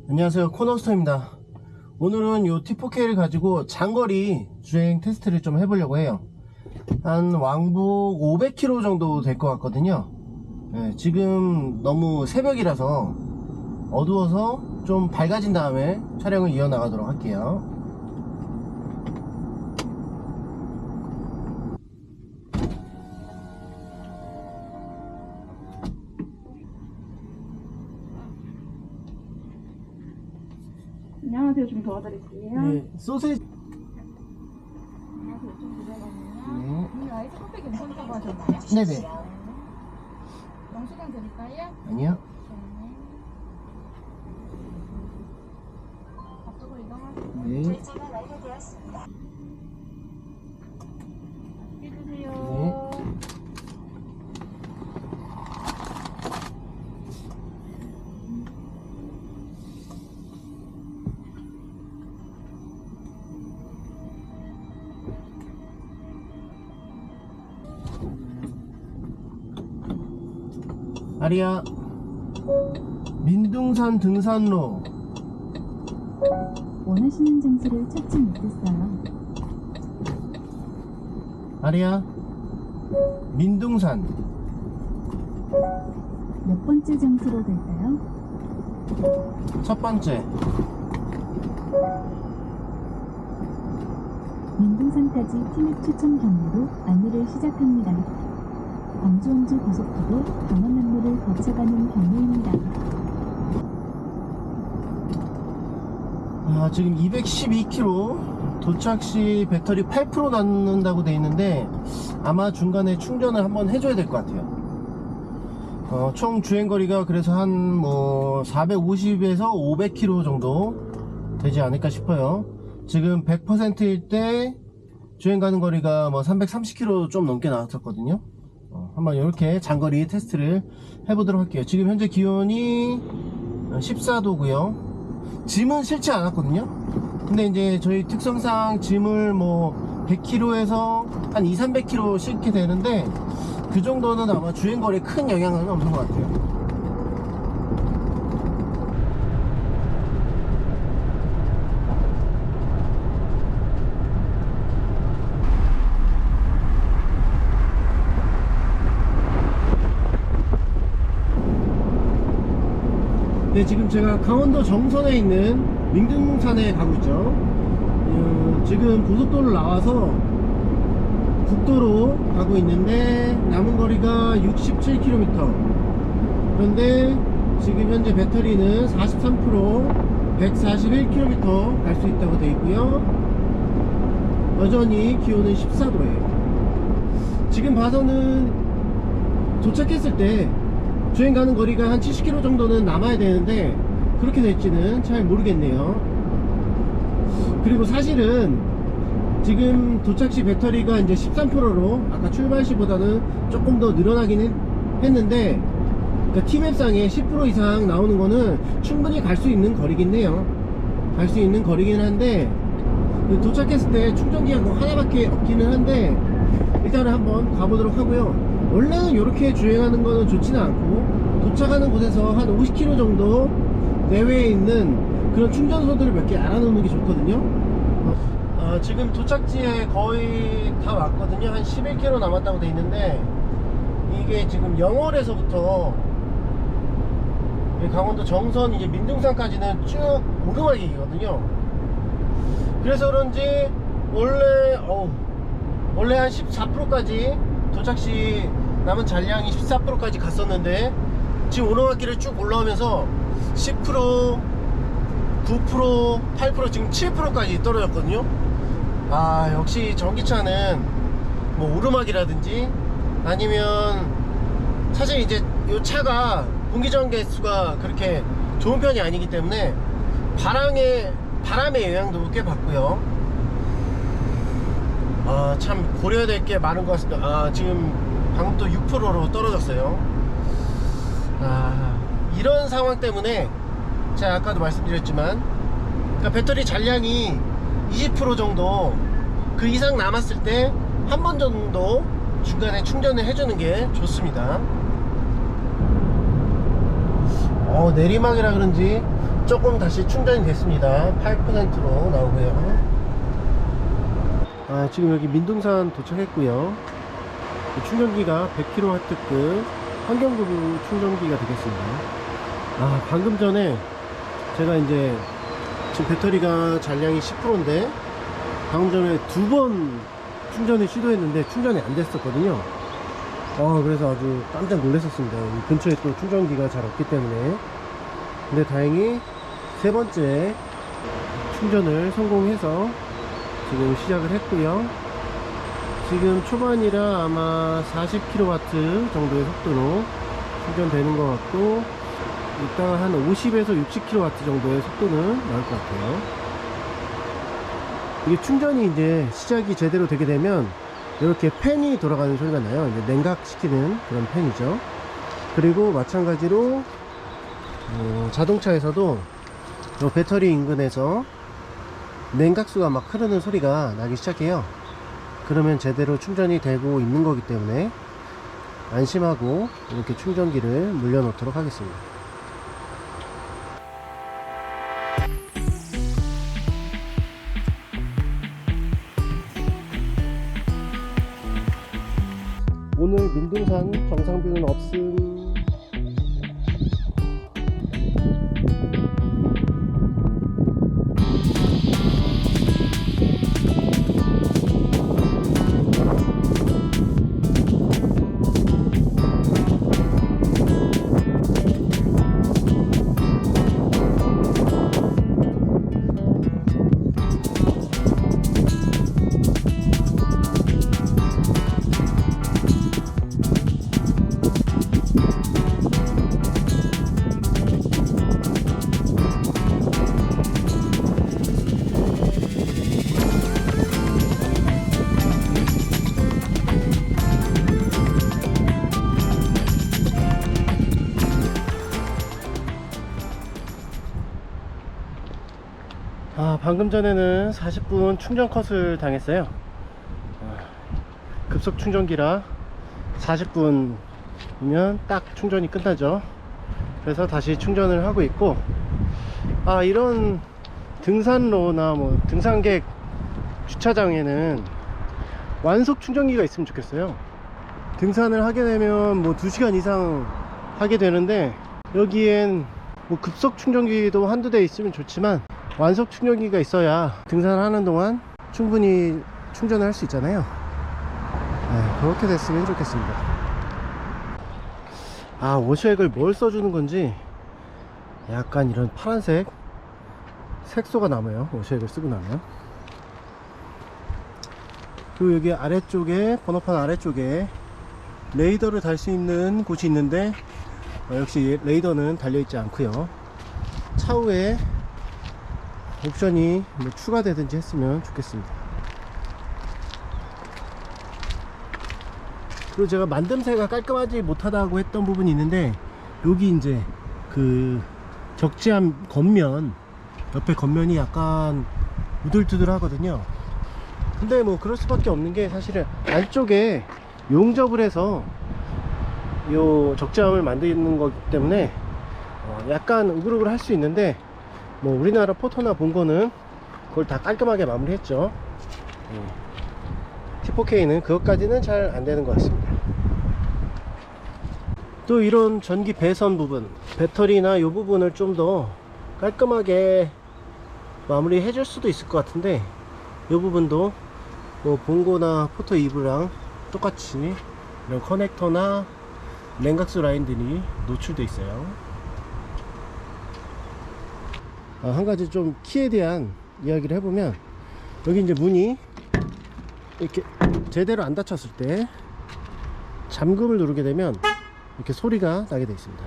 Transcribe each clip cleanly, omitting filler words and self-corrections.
안녕하세요, 코너스터입니다. 오늘은 요 T4K를 가지고 장거리 주행 테스트를 좀 해보려고 해요. 한 왕복 500km 정도 될 것 같거든요. 네, 지금 너무 새벽이라서 어두워서 좀 밝아진 다음에 촬영을 이어나가도록 할게요. 안녕하세요. 좀 도와드릴게요. 네, 소세지. 안녕하세요. 좀 드려거든요. 네. 이 아이스 커피 괜찮다고 하셨나요? 네네. 영수증 드릴까요? 아니요. 네. 앞쪽으로 이동하세요. 네. 결제가 완료되었습니다. 맛있게 드세요. 네. 아리야, 민둥산 등산로. 원하시는 장소를 찾지 못했어요. 아리야, 민둥산. 몇 번째 장소로 갈까요? 첫 번째. 민둥산까지 티맵 추천 경로로 안내를 시작합니다. 광주원주 고속도로 강원남로를 거쳐가는 경로입니다. 지금 212km, 도착 시 배터리 8% 남는다고 돼 있는데 아마 중간에 충전을 한번 해줘야 될 것 같아요. 총 주행거리가 그래서 한 뭐 450에서 500km 정도 되지 않을까 싶어요. 지금 100%일 때 주행 가는 거리가 뭐 330km 좀 넘게 나왔었거든요. 한번 이렇게 장거리 테스트를 해보도록 할게요. 지금 현재 기온이 14도고요 짐은 실지 않았거든요. 근데 이제 저희 특성상 짐을 뭐 100km에서 한 200~300km 싣게 되는데 그 정도는 아마 주행거리에 큰 영향은 없는 것 같아요. 네, 지금 제가 강원도 정선에 있는 민둥산에 가고 있죠. 지금 고속도로 나와서 국도로 가고 있는데 남은 거리가 67km. 그런데 지금 현재 배터리는 43%, 141km 갈 수 있다고 되어 있고요. 여전히 기온은 14도예요. 지금 봐서는 도착했을 때 주행 가는 거리가 한 70km 정도는 남아야 되는데 그렇게 될지는 잘 모르겠네요. 그리고 사실은 지금 도착 시 배터리가 이제 13%로 아까 출발 시보다는 조금 더 늘어나긴 했는데, 그러니까 T맵상에 10% 이상 나오는 거는 충분히 갈 수 있는 거리긴 해요. 갈 수 있는 거리긴 한데 도착했을 때 충전기가 뭐 하나밖에 없기는 한데 일단은 한번 가보도록 하고요. 원래는 이렇게 주행하는 거는 좋지는 않고 도착하는 곳에서 한 50km 정도 내외에 있는 그런 충전소들을 몇 개 알아놓는 게 좋거든요. 지금 도착지에 거의 다 왔거든요. 한 11km 남았다고 돼 있는데 이게 지금 영월에서부터 강원도 정선 이제 민둥산까지는 쭉 오르막이거든요. 그래서 그런지 원래 한 14%까지 도착시 남은 잔량이 14%까지 갔었는데 지금 오르막길을 쭉 올라오면서 10%, 9%, 8%, 지금 7%까지 떨어졌거든요. 역시 전기차는 뭐 오르막이라든지 아니면 사실 이제 이 차가 공기저항 개수가 그렇게 좋은 편이 아니기 때문에 바람의 영향도 꽤 받고요. 참 고려해야 될 게 많은 것 같습니다. 지금 방금 또 6%로 떨어졌어요. 이런 상황 때문에 제가 아까도 말씀드렸지만 그러니까 배터리 잔량이 20% 정도 그 이상 남았을 때 한 번 정도 중간에 충전을 해주는 게 좋습니다. 내리막이라 그런지 조금 다시 충전이 됐습니다. 8%로 나오고요. 지금 여기 민둥산 도착했고요. 충전기가 100kW급 환경구부 충전기가 되겠습니다. 방금 전에 제가 이제 지금 배터리가 잔량이 10%인데 방금 전에 2번 충전을 시도했는데 충전이 안 됐었거든요. 그래서 아주 깜짝 놀랐었습니다. 이 근처에 또 충전기가 잘 없기 때문에. 근데 다행히 세 번째 충전을 성공해서 지금 시작을 했고요. 지금 초반이라 아마 40kW 정도의 속도로 충전되는 것 같고, 이따가 한 50에서 60kW 정도의 속도는 나올 것 같아요. 이게 충전이 이제 시작이 제대로 되게 되면 이렇게 팬이 돌아가는 소리가 나요. 이제 냉각시키는 그런 팬이죠. 그리고 마찬가지로 자동차에서도 이 배터리 인근에서 냉각수가 막 흐르는 소리가 나기 시작해요. 그러면 제대로 충전이 되고 있는 거기 때문에 안심하고 이렇게 충전기를 물려 놓도록 하겠습니다. 오늘 민둥산 정상뷰는 없음. 방금 전에는 40분 충전 컷을 당했어요. 급속 충전기라 40분이면 딱 충전이 끝나죠. 그래서 다시 충전을 하고 있고, 이런 등산로나 뭐 등산객 주차장에는 완속 충전기가 있으면 좋겠어요. 등산을 하게 되면 뭐 2시간 이상 하게 되는데, 여기엔 뭐 급속 충전기도 한두 대 있으면 좋지만 완속 충전기가 있어야 등산하는 동안 충분히 충전을 할 수 있잖아요. 그렇게 됐으면 좋겠습니다. 워셔액을 뭘 써주는 건지 약간 이런 파란색 색소가 남아요. 워셔액을 쓰고 나면. 그리고 여기 아래쪽에, 번호판 아래쪽에 레이더를 달 수 있는 곳이 있는데 역시 레이더는 달려있지 않고요. 차후에 옵션이 뭐 추가되든지 했으면 좋겠습니다. 그리고 제가 만듦새가 깔끔하지 못하다고 했던 부분이 있는데, 여기 이제 그 적재함 겉면, 옆에 겉면이 약간 우들투들 하거든요. 근데 뭐 그럴 수밖에 없는 게, 사실은 안쪽에 용접을 해서 요 적재함을 만드는 거기 때문에 약간 우글우글 할 수 있는데, 뭐 우리나라 포토나 본거는 그걸 다 깔끔하게 마무리했죠. T4K는 그것까지는 잘 안되는 것 같습니다. 또 이런 전기 배선 부분, 배터리나 이 부분을 좀 더 깔끔하게 마무리 해줄 수도 있을 것 같은데, 이 부분도 뭐 본거나 포토 2부랑 똑같이 이런 커넥터나 냉각수 라인들이 노출되어 있어요. 한 가지 좀 키에 대한 이야기를 해보면, 여기 이제 문이 이렇게 제대로 안 닫혔을 때 잠금을 누르게 되면 이렇게 소리가 나게 되어 있습니다.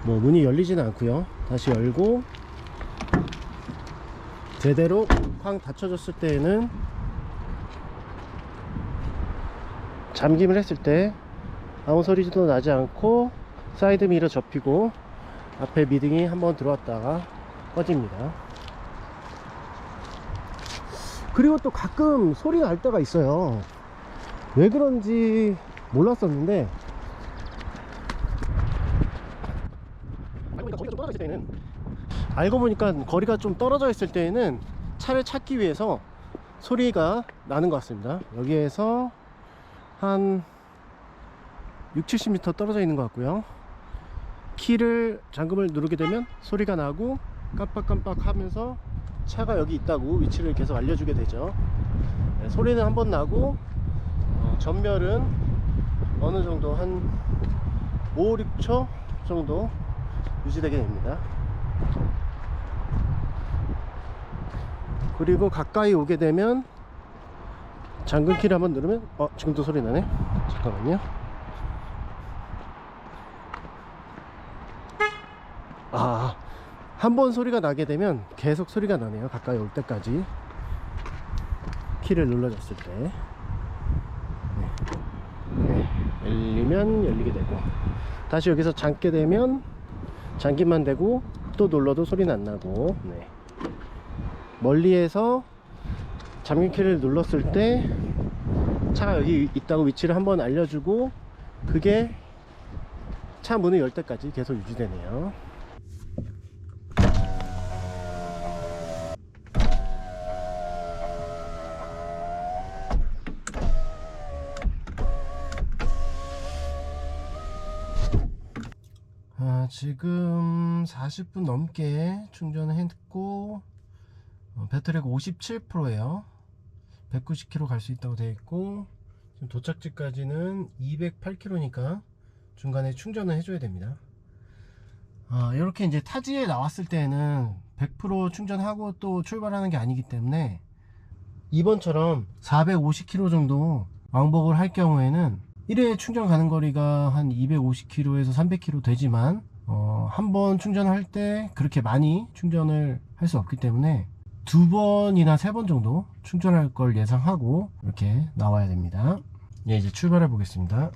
뭐 문이 열리지는 않고요. 다시 열고 제대로 쾅 닫혀졌을 때에는, 잠김을 했을 때 아무 소리도 나지 않고 사이드 미러 접히고 앞에 미등이 한번 들어왔다가 꺼집니다. 그리고 또 가끔 소리 날 때가 있어요. 왜 그런지 몰랐었는데, 떨어져 있을 때는, 알고 보니까 거리가 좀 떨어져 있을 때에는 차를 찾기 위해서 소리가 나는 것 같습니다. 여기에서 한 60-70m 떨어져 있는 것 같고요. 키를 잠금을 누르게 되면 소리가 나고 깜빡깜빡 하면서 차가 여기 있다고 위치를 계속 알려주게 되죠. 네, 소리는 한번 나고 전멸은 어느 정도 한 5-6초 정도 유지되게 됩니다. 그리고 가까이 오게 되면 잠금키를 한번 누르면 지금도 소리 나네. 잠깐만요. 한 번 소리가 나게 되면 계속 소리가 나네요. 가까이 올 때까지 키를 눌러줬을 때. 네. 열리면 열리게 되고, 다시 여기서 잠게 되면 잠기만 되고, 또 눌러도 소리는 안 나고. 네. 멀리에서 잠금키를 눌렀을 때 차가 여기 있다고 위치를 한번 알려주고, 그게 차 문을 열 때까지 계속 유지되네요. 지금 40분 넘게 충전을 했고, 배터리가 57%예요 190km 갈 수 있다고 되어 있고, 지금 도착지까지는 208km니까 중간에 충전을 해줘야 됩니다. 이렇게 이제 타지에 나왔을 때는 100% 충전하고 또 출발하는 게 아니기 때문에, 이번처럼 450km 정도 왕복을 할 경우에는 1회 충전 가는 거리가 한 250km에서 300km 되지만, 한번 충전할 때 그렇게 많이 충전을 할 수 없기 때문에 2번이나 3번 정도 충전할 걸 예상하고 이렇게 나와야 됩니다. 예, 이제 출발해 보겠습니다.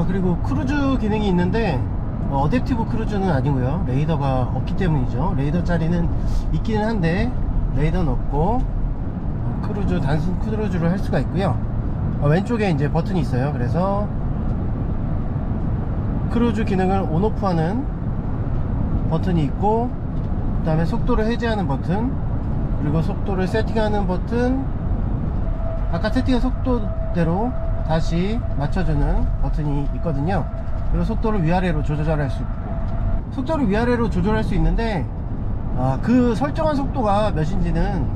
그리고 크루즈 기능이 있는데 어댑티브 크루즈는 아니고요, 레이더가 없기 때문이죠. 레이더 자리는 있기는 한데 레이더는 없고, 크루즈, 단순 크루즈를 할 수가 있고요. 왼쪽에 이제 버튼이 있어요. 그래서 크루즈 기능을 온오프 하는 버튼이 있고, 그 다음에 속도를 해제하는 버튼, 그리고 속도를 세팅하는 버튼, 아까 세팅한 속도대로 다시 맞춰주는 버튼이 있거든요. 그리고 속도를 위아래로 조절할 수 있고, 속도를 위아래로 조절할 수 있는데 그 설정한 속도가 몇인지는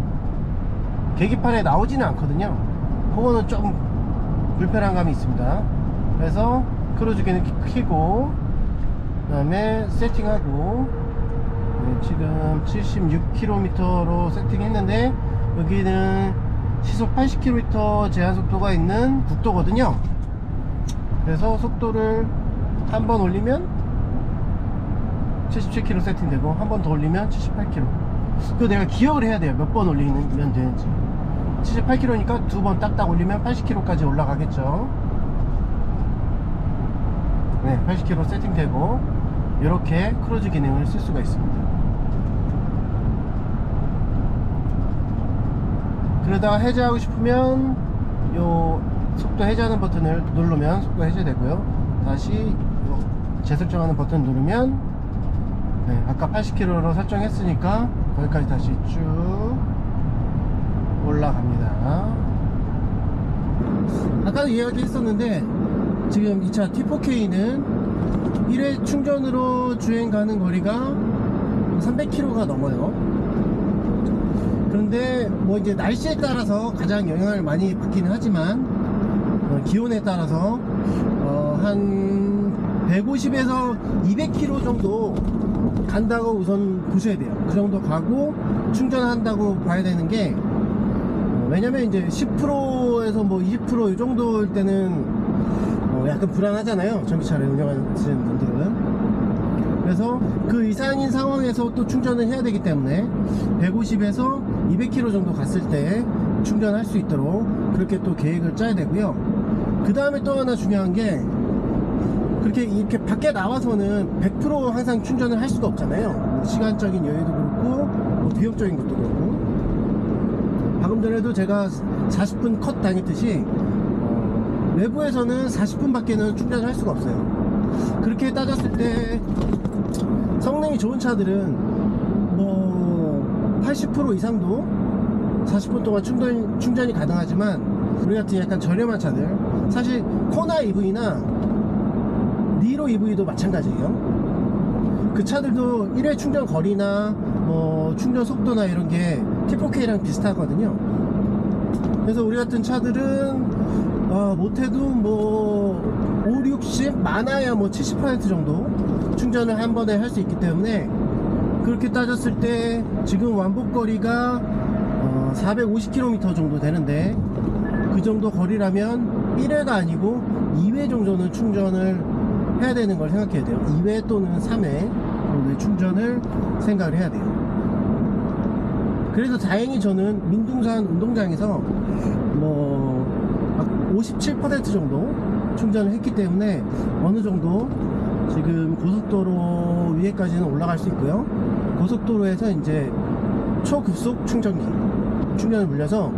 계기판에 나오지는 않거든요. 그거는 좀 불편한 감이 있습니다. 그래서 크루즈 기능 켜고, 그 다음에 세팅하고, 지금 76km로 세팅했는데 여기는 시속 80km 제한속도가 있는 국도거든요. 그래서 속도를 한 번 올리면 77km 세팅되고, 한 번 더 올리면 78km. 그거 내가 기억을 해야 돼요, 몇 번 올리면 되는지. 78km니까 2번 딱딱 올리면 80km까지 올라가겠죠. 네, 80km 세팅되고, 이렇게 크루즈 기능을 쓸 수가 있습니다. 그러다가 해제하고 싶으면 요 속도 해제하는 버튼을 누르면 속도 해제되고요. 다시 재설정하는 버튼 누르면, 네, 아까 80km로 설정했으니까 거기까지 다시 쭉 올라갑니다. 아까도 이야기 했었는데, 지금 이 차 T4K는 1회 충전으로 주행 가는 거리가 300km가 넘어요. 그런데 뭐 이제 날씨에 따라서 가장 영향을 많이 받기는 하지만, 기온에 따라서 한 150에서 200km 정도 간다고 우선 보셔야 돼요. 그 정도 가고 충전한다고 봐야 되는 게, 왜냐면 이제 10%에서 뭐 20% 이 정도일 때는 약간 불안하잖아요, 전기차를 운영하시는 분들은. 그래서 그 이상인 상황에서 또 충전을 해야 되기 때문에 150에서 200km 정도 갔을 때 충전할 수 있도록 그렇게 또 계획을 짜야 되고요. 그 다음에 또 하나 중요한 게, 그렇게 이렇게 밖에 나와서는 100% 항상 충전을 할 수가 없잖아요. 시간적인 여유도 그렇고 비용적인 것도 그렇고. 방금 전에도 제가 40분 컷 당했듯이 외부에서는 40분 밖에는 충전을 할 수가 없어요. 그렇게 따졌을 때 성능이 좋은 차들은 뭐 80% 이상도 40분 동안 충전이 가능하지만, 우리 같은 약간 저렴한 차들, 사실 코나 EV나 니로 EV도 마찬가지예요. 그 차들도 1회 충전 거리나 뭐 충전 속도나 이런 게 T4K랑 비슷하거든요. 그래서 우리 같은 차들은 못해도 뭐 5, 60, 많아야 뭐 70% 정도 충전을 한 번에 할 수 있기 때문에, 그렇게 따졌을 때 지금 완복거리가 450km 정도 되는데, 그 정도 거리라면 1회가 아니고 2회 정도는 충전을 해야 되는 걸 생각해야 돼요. 2회 또는 3회 정도의 충전을 생각을 해야 돼요. 그래서 다행히 저는 민둥산 운동장에서 뭐 57% 정도 충전을 했기 때문에 어느 정도 지금 고속도로 위에까지는 올라갈 수 있고요. 고속도로에서 이제 초급속 충전기 충전을 물려서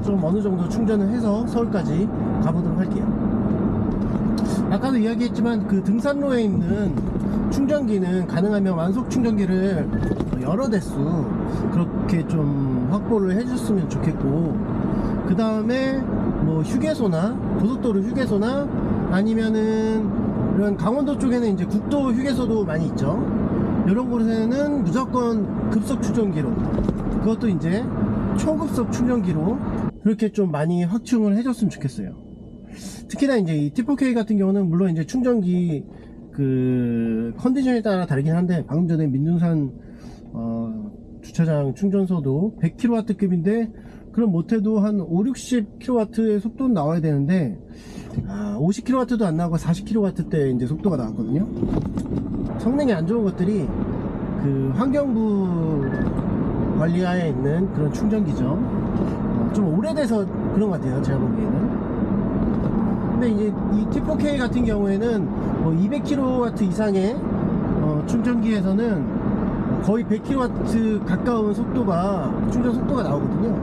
좀 어느 정도 충전을 해서 서울까지 가보도록 할게요. 아까도 이야기했지만 그 등산로에 있는 충전기는 가능하면 완속 충전기를 여러 대수 그렇게 좀 확보를 해줬으면 좋겠고, 그 다음에 뭐 휴게소나 고속도로 휴게소나 아니면은 이런 강원도 쪽에는 이제 국도 휴게소도 많이 있죠. 이런 곳에는 무조건 급속 충전기로, 그것도 이제 초급속 충전기로 그렇게 좀 많이 확충을 해줬으면 좋겠어요. 특히나 이제 이 T4K 같은 경우는 물론 이제 충전기 그 컨디션에 따라 다르긴 한데, 방금 전에 민둥산 주차장 충전소도 100kW급인데 그럼 못해도 한 5, 60kW의 속도는 나와야 되는데 50kW도 안 나오고 40kW대 이제 속도가 나왔거든요. 성능이 안 좋은 것들이 그 환경부 관리하에 있는 그런 충전기죠. 좀 오래돼서 그런 것 같아요, 제가 보기에는. 근데 이제 이 T4K 같은 경우에는 뭐 200kW 이상의 충전기에서는 거의 100kW 가까운 속도가, 충전 속도가 나오거든요.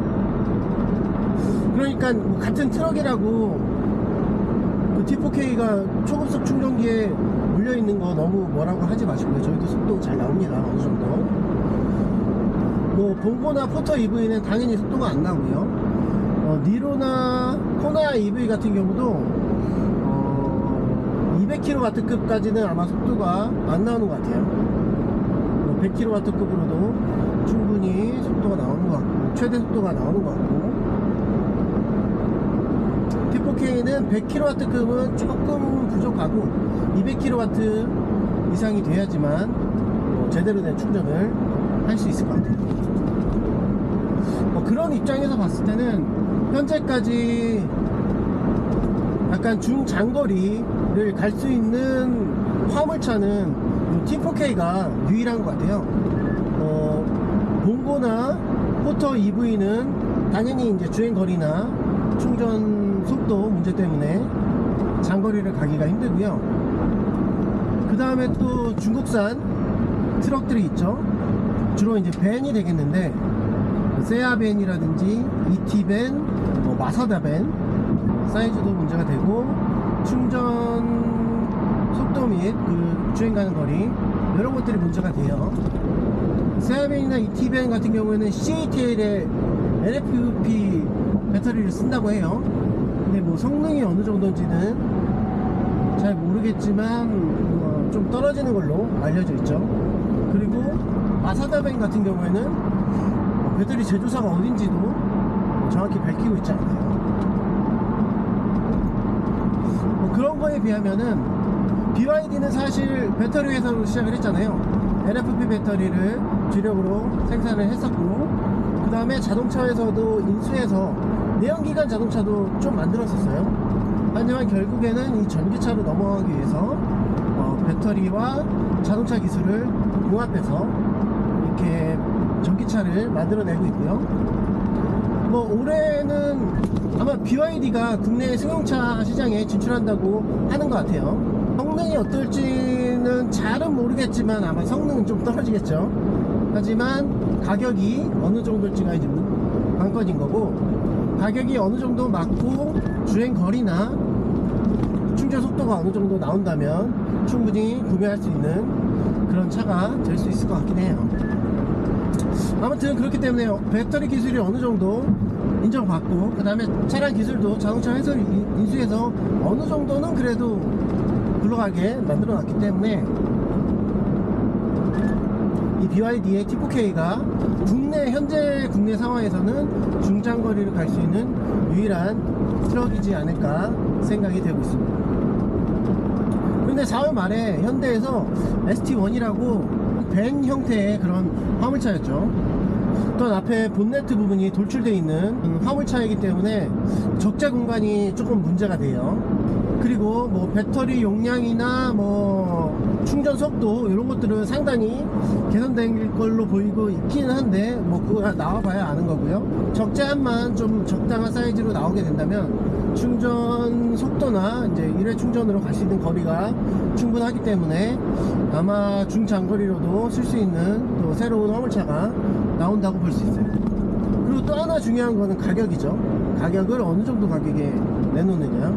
그러니까 뭐 같은 트럭이라고 그 T4K가 초급속 충전기에 물려있는 거 너무 뭐라고 하지 마시고요. 저희도 속도 잘 나옵니다, 어느 정도. 뭐 봉고나 포터 EV는 당연히 속도가 안 나고요. 니로나 코나 EV 같은 경우도 200kW급까지는 아마 속도가 안 나오는 것 같아요. 100kW급으로도 충분히 속도가 나오는 것 같고, 최대 속도가 나오는 것 같고, T4K는 100kW급은 조금 부족하고 200kW 이상이 돼야지만 제대로 된 충전을 할 수 있을 것 같아요. 그런 입장에서 봤을 때는 현재까지 약간 중장거리를 갈 수 있는 화물차는 T4K가 유일한 것 같아요. 봉고나 포터 EV는 당연히 이제 주행거리나 충전 속도 문제 때문에 장거리를 가기가 힘들고요. 그 다음에 또 중국산 트럭들이 있죠. 주로 이제 밴이 되겠는데, 세아밴이라든지 이티밴, 마사다밴 사이즈도 문제가 되고, 충전 속도 및 그 주행 가는 거리 이런 것들이 문제가 돼요. 세아밴이나 이티밴 같은 경우에는 CATL의 LFP 배터리를 쓴다고 해요. 근데 뭐 성능이 어느 정도인지는 잘 모르겠지만 좀 떨어지는 걸로 알려져 있죠. 그리고 마사다밴 같은 경우에는 배터리 제조사가 어딘지도 정확히 밝히고 있지 않아요. 그런 거에 비하면은 BYD는 사실 배터리 회사로 시작을 했잖아요. LFP 배터리를 주력으로 생산을 했었고, 그 다음에 자동차에서도 인수해서 내연기관 자동차도 좀 만들었었어요. 하지만 결국에는 이 전기차로 넘어가기 위해서 배터리와 자동차 기술을 융합해서 이렇게 전기차를 만들어내고 있고요. 뭐 올해는 아마 BYD가 국내 승용차 시장에 진출한다고 하는 것 같아요. 성능이 어떨지는 잘은 모르겠지만 아마 성능은 좀 떨어지겠죠. 하지만 가격이 어느 정도일지가 이제 관건인 거고, 가격이 어느 정도 맞고 주행 거리나 충전 속도가 어느 정도 나온다면 충분히 구매할 수 있는 그런 차가 될 수 있을 것 같긴 해요. 아무튼 그렇기 때문에 배터리 기술이 어느 정도 인정받고, 그 다음에 차량 기술도 자동차 회사를 인수해서 어느 정도는 그래도 굴러가게 만들어 놨기 때문에 이 BYD의 T4K가 현재 국내 상황에서는 중장거리를 갈 수 있는 유일한 트럭이지 않을까 생각이 되고 있습니다. 그런데 4월 말에 현대에서 ST1이라고 밴 형태의 그런 화물차였죠. 또한 앞에 본네트 부분이 돌출되어 있는 화물차이기 때문에 적재 공간이 조금 문제가 돼요. 그리고 뭐 배터리 용량이나 뭐 충전 속도 이런 것들은 상당히 개선된 걸로 보이고 있기는 한데, 뭐 그거 나와봐야 아는 거고요. 적재함만 좀 적당한 사이즈로 나오게 된다면 충전 속도나 이제 1회 충전으로 갈 수 있는 거리가 충분하기 때문에 아마 중장거리로도 쓸 수 있는 또 새로운 화물차가 나온다고 볼 수 있어요. 그리고 또 하나 중요한 거는 가격이죠. 가격을 어느 정도 가격에 내놓느냐,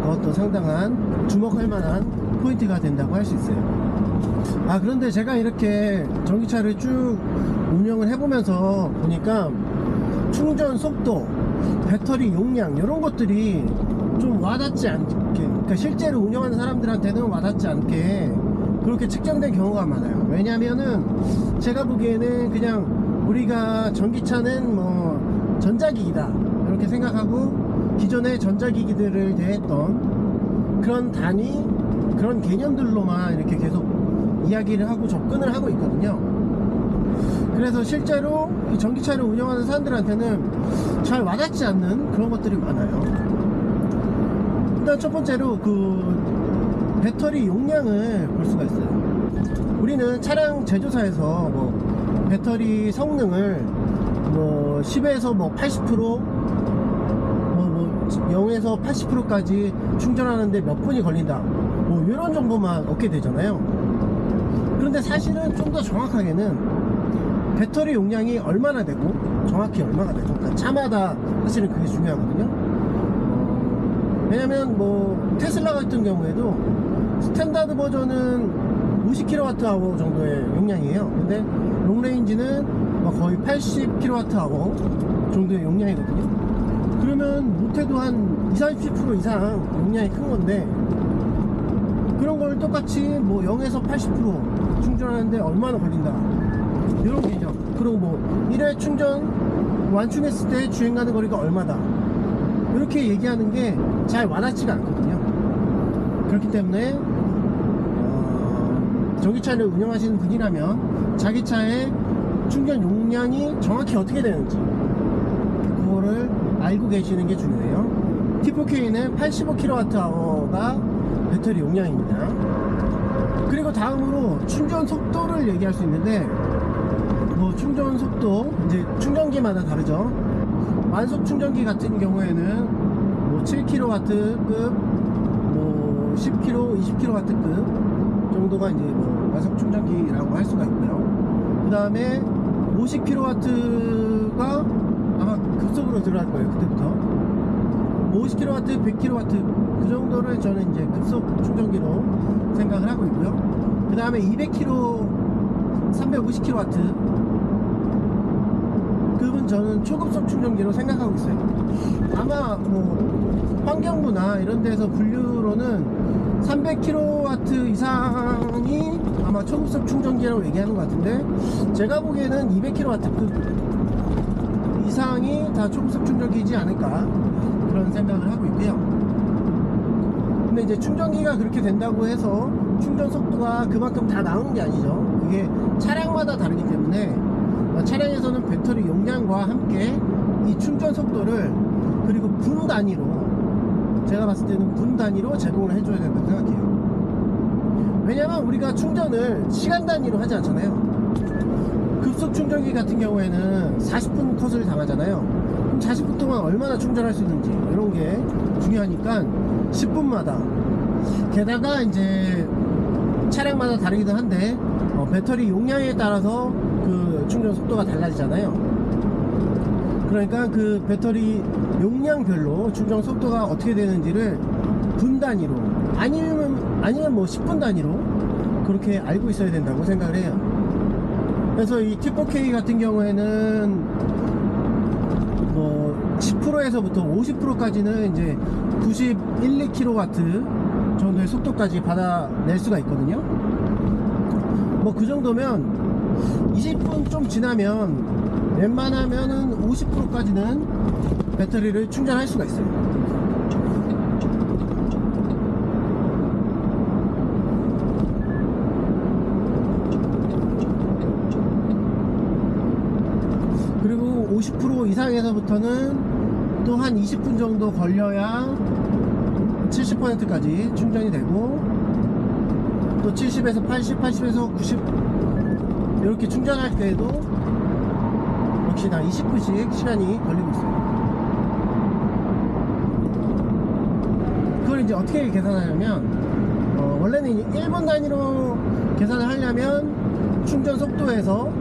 그것도 상당한 주목할 만한 포인트가 된다고 할 수 있어요. 그런데 제가 이렇게 전기차를 쭉 운영을 해보면서 보니까 충전 속도, 배터리 용량 이런 것들이 좀 와닿지 않게, 그러니까 실제로 운영하는 사람들한테는 와닿지 않게 그렇게 측정된 경우가 많아요. 왜냐면은 제가 보기에는 그냥 우리가 전기차는 뭐 전자기기다 이렇게 생각하고 기존의 전자기기들을 대했던 그런 단위, 그런 개념들로만 이렇게 계속 이야기를 하고 접근을 하고 있거든요. 그래서 실제로 이 전기차를 운영하는 사람들한테는 잘 와닿지 않는 그런 것들이 많아요. 일단 첫 번째로 그 배터리 용량을 볼 수가 있어요. 우리는 차량 제조사에서 뭐 배터리 성능을 뭐 10에서 뭐 80%, 0에서 80%까지 충전하는데 몇 분이 걸린다, 뭐 이런 정보만 얻게 되잖아요. 그런데 사실은 좀 더 정확하게는 배터리 용량이 얼마나 되고 정확히 얼마나 되고, 그러니까 차마다 사실은 그게 중요하거든요. 왜냐면 뭐 테슬라 같은 경우에도 스탠다드 버전은 50kWh 정도의 용량이에요. 근데 롱레인지는 거의 80kWh 정도의 용량이거든요. 그러면 못해도 한 20-30% 이상 용량이 큰 건데, 그런 걸 똑같이 뭐 0에서 80% 충전하는데 얼마나 걸린다, 이런 개념. 그리고 뭐 1회 충전 완충했을 때 주행 가는 거리가 얼마다, 이렇게 얘기하는 게 잘 와닿지가 않거든요. 그렇기 때문에 전기차를 운영하시는 분이라면 자기 차의 충전 용량이 정확히 어떻게 되는지 그거를 알고 계시는 게 중요해요. T4K는 85kWh가 배터리 용량입니다. 그리고 다음으로 충전 속도를 얘기할 수 있는데, 뭐 충전 속도 이제 충전기마다 다르죠. 완속 충전기 같은 경우에는 뭐 7kW급, 뭐 10kW, 20kW급 정도가 이제 뭐 완속 충전기라고 할 수가 있고요. 그 다음에 50kW가 아마 급속으로 들어갈 거예요. 그때부터 50kW, 100kW 그 정도를 저는 이제 급속 충전기로 생각을 하고 있고요. 그 다음에 200kW, 350kW 급은 저는 초급속 충전기로 생각하고 있어요. 아마 뭐 환경부나 이런 데서 분류로는 300kW 이상이 아마 초급속 충전기라고 얘기하는 것 같은데, 제가 보기에는 200kW급 이상이 다 초급속 충전기이지 않을까 그런 생각을 하고 있고요. 근데 이제 충전기가 그렇게 된다고 해서 충전 속도가 그만큼 다 나오는 게 아니죠. 그게 차량마다 다르기 때문에 차량에서는 배터리 용량과 함께 이 충전 속도를, 그리고 분 단위로, 제가 봤을 때는 분 단위로 제공을 해줘야 된다고 생각해요. 왜냐면 우리가 충전을 시간 단위로 하지 않잖아요. 급속 충전기 같은 경우에는 40분 컷을 당하잖아요. 그럼 40분 동안 얼마나 충전할 수 있는지 이런 게 중요하니까 10분마다, 게다가 이제 차량마다 다르기도 한데 배터리 용량에 따라서 그 충전 속도가 달라지잖아요. 그러니까 그 배터리 용량별로 충전 속도가 어떻게 되는지를 분 단위로 아니면 뭐 10분 단위로 그렇게 알고 있어야 된다고 생각을 해요. 그래서 이 T4K 같은 경우에는 뭐 10%에서부터 50%까지는 이제 91, 2kW 정도의 속도까지 받아낼 수가 있거든요. 뭐 그 정도면 20분 좀 지나면 웬만하면은 50%까지는 배터리를 충전할 수가 있어요. 그리고 50% 이상에서부터는 또 한 20분 정도 걸려야 70%까지 충전이 되고, 또 70에서 80, 80에서 90 이렇게 충전할 때에도 역시나 20분씩 시간이 걸리고 있어요. 그걸 이제 어떻게 계산하냐면, 원래는 1분 단위로 계산을 하려면 충전 속도에서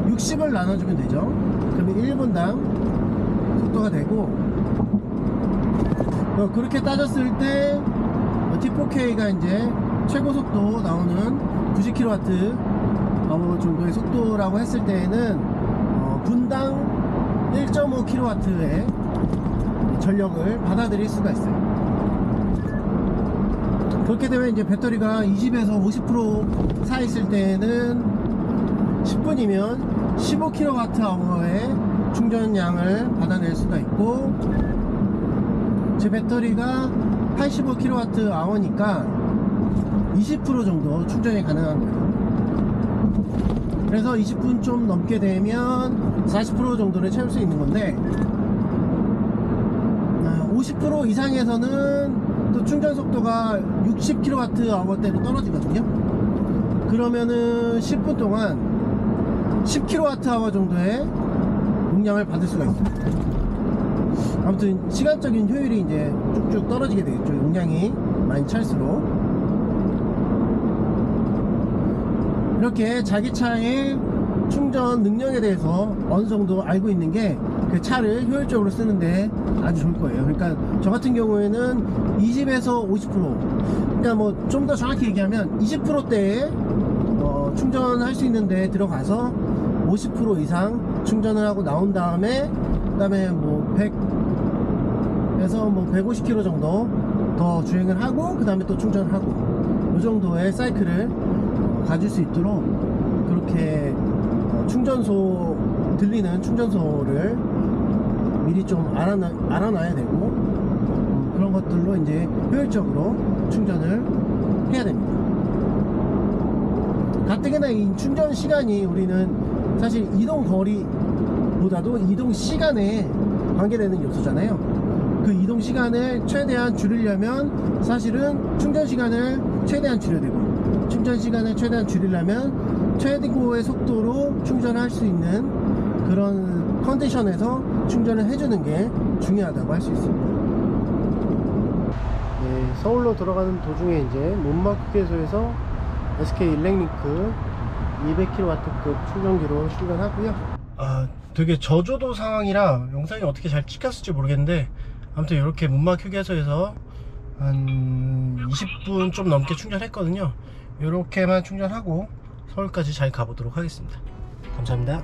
60을 나눠주면 되죠. 그러면 1분당 속도가 되고, 그렇게 따졌을 때 T4K가 이제 최고 속도 나오는 90kW 정도의 속도라고 했을 때에는 분당 1.5kW의 전력을 받아들일 수가 있어요. 그렇게 되면 이제 배터리가 20에서 50% 차 있을 때에는 10분이면 15kWh의 충전량을 받아낼 수가 있고, 제 배터리가 85kWh니까 20% 정도 충전이 가능한 거예요. 그래서 20분 좀 넘게 되면 40% 정도를 채울 수 있는 건데, 50% 이상에서는 또 충전 속도가 60kWh대로 떨어지거든요. 그러면은 10분 동안 10kWh 정도의 용량을 받을 수가 있어요. 아무튼 시간적인 효율이 이제 쭉쭉 떨어지게 되겠죠. 용량이 많이 찰수록. 이렇게 자기 차의 충전 능력에 대해서 어느 정도 알고 있는 게 그 차를 효율적으로 쓰는데 아주 좋을 거예요. 그러니까 저 같은 경우에는 20에서 50%, 그러니까 뭐 좀 더 정확히 얘기하면 20%대에 충전할 수 있는 데 들어가서 50% 이상 충전을 하고 나온 다음에, 그 다음에 뭐 100에서 뭐 150km 정도 더 주행을 하고, 그 다음에 또 충전을 하고, 이 정도의 사이클을 가질 수 있도록 그렇게 충전소, 들리는 충전소를 미리 좀 알아놔야 되고, 그런 것들로 이제 효율적으로 충전을 해야 됩니다. 가뜩이나 이 충전 시간이 우리는 사실 이동 거리보다도 이동 시간에 관계되는 요소잖아요. 그 이동 시간을 최대한 줄이려면 사실은 충전 시간을 최대한 줄여야 되고, 충전 시간을 최대한 줄이려면 최고의 속도로 충전할 수 있는 그런 컨디션에서 충전을 해주는 게 중요하다고 할 수 있습니다. 네, 서울로 들어가는 도중에 이제 문막 휴게소에서 SK 일렉링크 200kW급 충전기로 충전하고요. 되게 저조도 상황이라 영상이 어떻게 잘 찍혔을지 모르겠는데, 아무튼 이렇게 문막 휴게소에서 한 20분 좀 넘게 충전했거든요. 이렇게만 충전하고 서울까지 잘 가보도록 하겠습니다. 감사합니다.